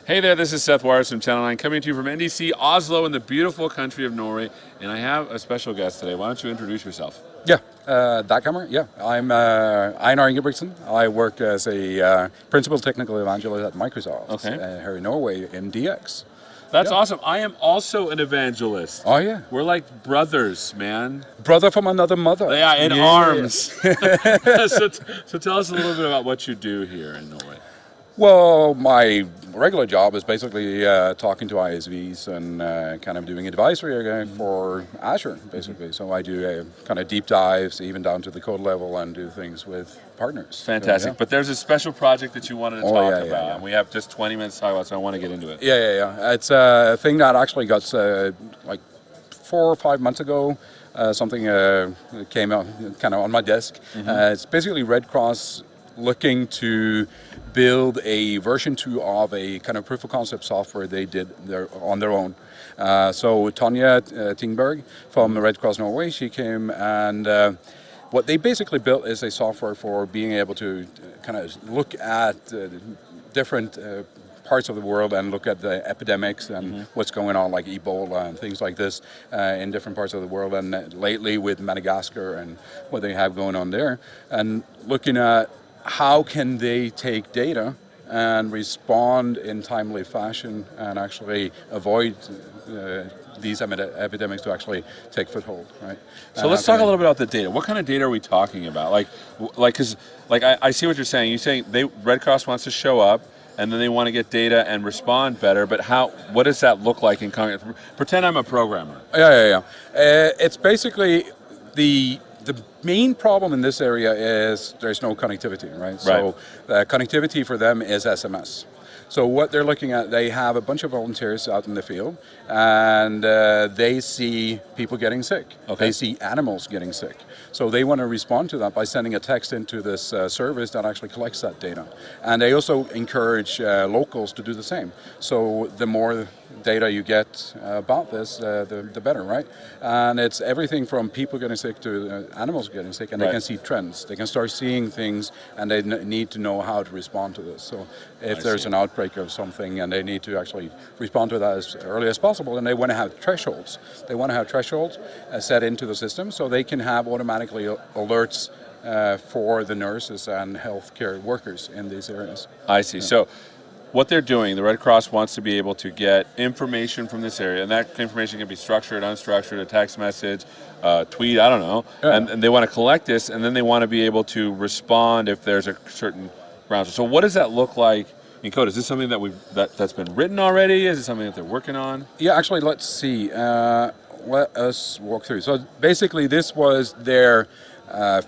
Hey there, this is Seth Wires from Channel 9 coming to you from NDC Oslo in the beautiful country of Norway. And I have a special guest today. Why don't you introduce yourself? Yeah, that camera. Yeah, I'm Einar Ingebrigtsen. I work as a principal technical evangelist at Microsoft here in Norway in DX. That's awesome. I am also an evangelist. Oh, yeah. We're like brothers, man. Brother from another mother. Yeah, in arms. So tell us a little bit about what you do here in Norway. Well, my regular job is basically talking to ISVs and kind of doing advisory for Azure, basically. So I do kind of deep dives, even down to the code level, and do things with partners. Fantastic. Yeah. But there's a special project that you wanted to talk about. Yeah. And we have just 20 minutes to talk about, so I want to get into it. Yeah. It's a thing that actually got like 4 or 5 months ago. Something came out kind of on my desk. It's basically Red Cross looking to build a version 2 of a kind of proof of concept software they did on their own. So Tanya Tingberg from Red Cross Norway, she came and what they basically built is a software for being able to kind of look at different parts of the world and look at the epidemics and what's going on, like Ebola and things like this in different parts of the world, and lately with Madagascar and what they have going on there, and looking at how can they take data and respond in timely fashion and actually avoid these epidemics to actually take foothold, right? So let's talk a little bit about the data. What kind of data are we talking about? Because I see what you're saying. You're saying Red Cross wants to show up, and then they want to get data and respond better. But what does that look like in concrete? Pretend I'm a programmer. Yeah. It's basically the main problem in this area is there's no connectivity, right? So connectivity for them is SMS. So what they're looking at, they have a bunch of volunteers out in the field, and they see people getting sick. They see animals getting sick. So they want to respond to that by sending a text into this service that actually collects that data. And they also encourage locals to do the same. So the more data you get about this, the better, right? And it's everything from people getting sick to animals getting sick, and they can see trends. They can start seeing things, and they need to know how to respond to this. So if there's an outbreak of something, and they need to actually respond to that as early as possible, and they want to have thresholds. They want to have thresholds set into the system so they can have automatically alerts for the nurses and healthcare workers in these areas. I see. So what they're doing, the Red Cross wants to be able to get information from this area, and that information can be structured, unstructured, a text message, tweet, I don't know, and they want to collect this, and then they want to be able to respond if there's a certain ground. So what does that look like in code? Is this something that's been written already? Is it something that they're working on? Yeah, actually, let's see. Let us walk through. So basically, this was their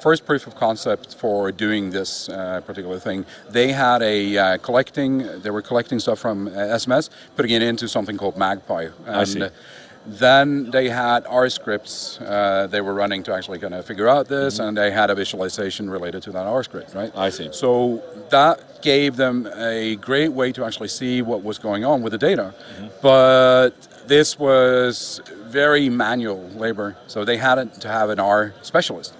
first proof of concept for doing this particular thing. They had they were collecting stuff from SMS, putting it into something called Magpie. And I see. Then they had R scripts they were running to actually kind of figure out this, and they had a visualization related to that R script, right? I see. So that gave them a great way to actually see what was going on with the data. But this was very manual labor, so they had to have an R specialist.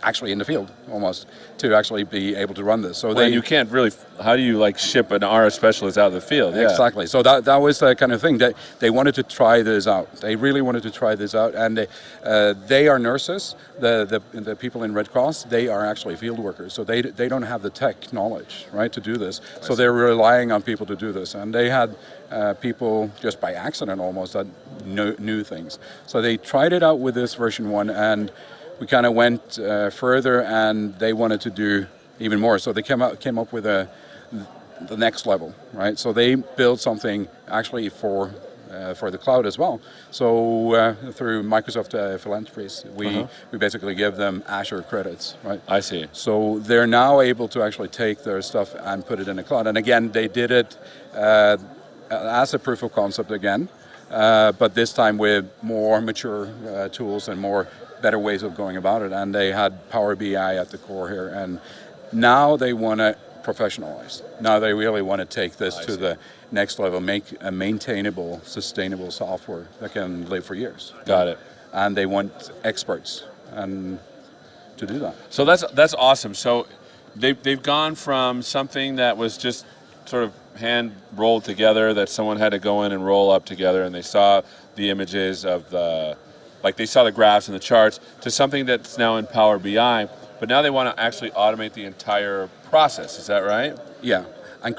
Actually in the field, almost, to actually be able to run this. So you can't really. How do you ship an RF specialist out of the field? Yeah. Exactly. So that was the kind of thing that they wanted to try this out. They really wanted to try this out, and they are nurses. The people in Red Cross, they are actually field workers. So they don't have the tech knowledge, right, to do this. So they're relying on people to do this, and they had people just by accident almost that knew things. So they tried it out with this version 1, and we kind of went further, and they wanted to do even more. So they came up with the next level, right? So they built something actually for the cloud as well. So through Microsoft Philanthropies, we basically give them Azure credits, right? I see. So they're now able to actually take their stuff and put it in the cloud. And again, they did it as a proof of concept again, but this time with more mature tools and better ways of going about it, and they had Power BI at the core here, and now they want to professionalize. Now they really want to take this to the next level, make a maintainable, sustainable software that can live for years. Got it. And they want experts and to do that. So that's awesome. So they've gone from something that was just sort of hand rolled together that someone had to go in and roll up together, and they saw the images of they saw the graphs and the charts, to something that's now in Power BI, but now they want to actually automate the entire process. Is that right? Yeah, and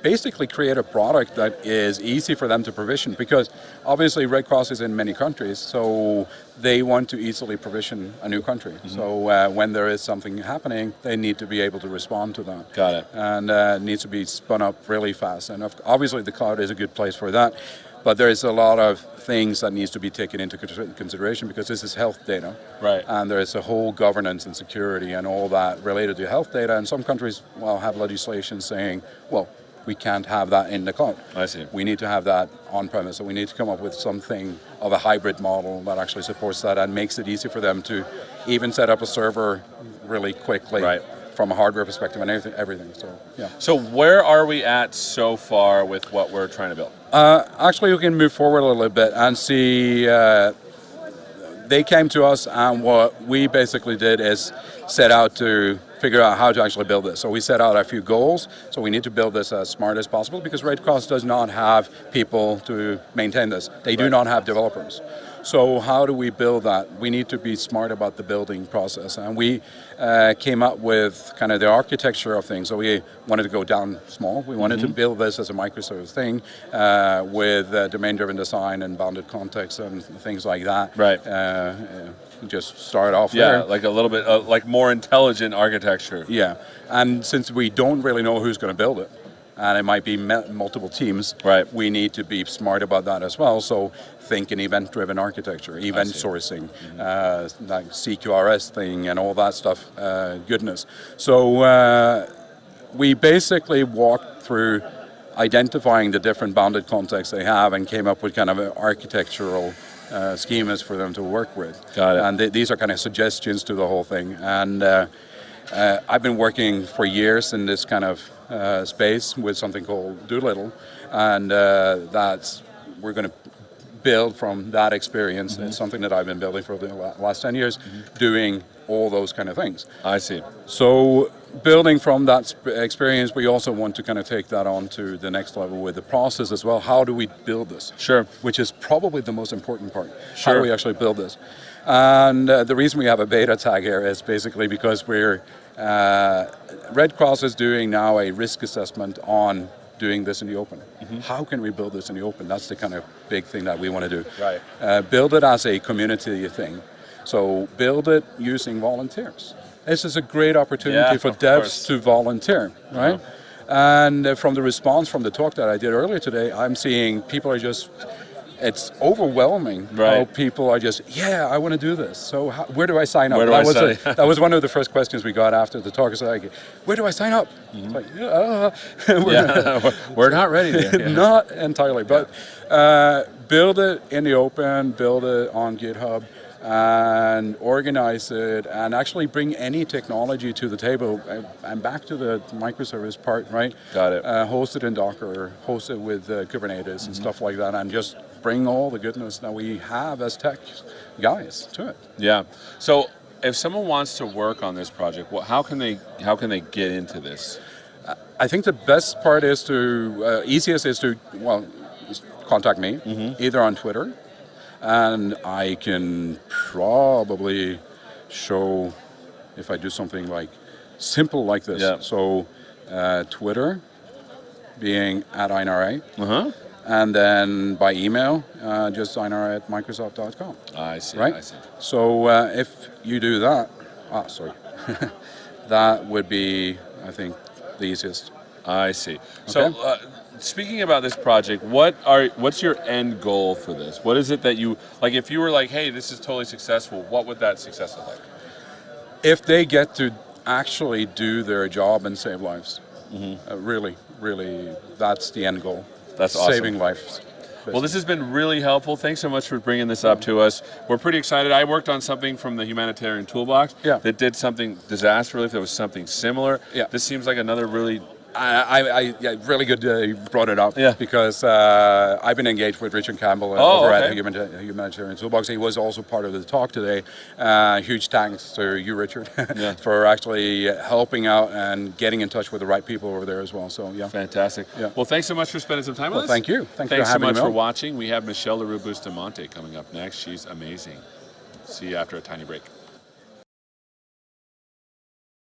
basically create a product that is easy for them to provision, because obviously Red Cross is in many countries, so they want to easily provision a new country. Mm-hmm. So when there is something happening, they need to be able to respond to that. Got it. And it needs to be spun up really fast. And obviously the cloud is a good place for that. But there's a lot of things that needs to be taken into consideration, because this is health data. Right. And there's a whole governance and security and all that related to health data. And some countries, have legislation saying, we can't have that in the cloud. I see. We need to have that on-premise. So we need to come up with something of a hybrid model that actually supports that and makes it easy for them to even set up a server really quickly. Right. From a hardware perspective and everything. So, yeah. So where are we at so far with what we're trying to build? Actually, we can move forward a little bit and see. They came to us, and what we basically did is set out to figure out how to actually build this. So we set out a few goals. So we need to build this as smart as possible, because Red Cross does not have people to maintain this. They do not have developers. So how do we build that? We need to be smart about the building process. And we came up with kind of the architecture of things. So we wanted to go down small. We wanted to build this as a microservice thing with domain-driven design and bounded context and things like that. Right. Just start off there. Yeah, like a little bit, like more intelligent architecture. Yeah. And since we don't really know who's going to build it, and it might be multiple teams, right, we need to be smart about that as well. So think in event-driven architecture, event sourcing, like CQRS thing and all that stuff, goodness. So we basically walked through identifying the different bounded contexts they have and came up with kind of an architectural schemas for them to work with. Got it. And these are kind of suggestions to the whole thing. And I've been working for years in this kind of space with something called Doolittle, and we're going to build from that experience. It's something that I've been building for the last 10 years, doing all those kind of things. I see. So building from that experience, we also want to kind of take that on to the next level with the process as well. How do we build this? Sure. Which is probably the most important part. Sure. How do we actually build this? And the reason we have a beta tag here is basically because we're Red Cross is doing now a risk assessment on doing this in the open. How can we build this in the open? That's the kind of big thing that we want to do. Right. Build it as a community thing. So build it using volunteers. This is a great opportunity for devs to volunteer, right? And from the response from the talk that I did earlier today, I'm seeing people are just, it's overwhelming how people are just, I want to do this. So where do I sign up? That was one of the first questions we got after the talk. Is like, where do I sign up? It's like, we're not ready yet. Not entirely, but build it in the open, build it on GitHub, and organize it, and actually bring any technology to the table. And back to the microservice part, right? Got it. Host it in Docker, host it with Kubernetes and stuff like that, and just bring all the goodness that we have as tech guys to it. Yeah. So if someone wants to work on this project, how can they get into this? I think the best part is easiest is to contact me, either on Twitter. And I can probably show if I do something like simple like this. Yeah. So Twitter being at Einar, and then by email, just einar@microsoft.com. I see. Right? I see. So if you do that, that would be, I think, the easiest. I see. Okay. So speaking about this project, what's your end goal for this? What is it that you, like, if you were like, hey, this is totally successful, what would that success look like? If they get to actually do their job and save lives. Really, that's the end goal. That's awesome. Saving lives. Well, this has been really helpful. Thanks so much for bringing this up to us. We're pretty excited. I worked on something from the Humanitarian Toolbox that did something disaster relief that was something similar. This seems like another really Yeah, really good you brought it up. Yeah. Because I've been engaged with Richard Campbell over okay. at Humanitarian Toolbox. He was also part of the talk today. Huge thanks to you, Richard, for actually helping out and getting in touch with the right people over there as well. So yeah. Fantastic. Yeah. Well, thanks so much for spending some time with us. Thank you. Thanks so having much me for on. watching. We have Michelle LaRue Bustamante coming up next. She's amazing. See you after a tiny break.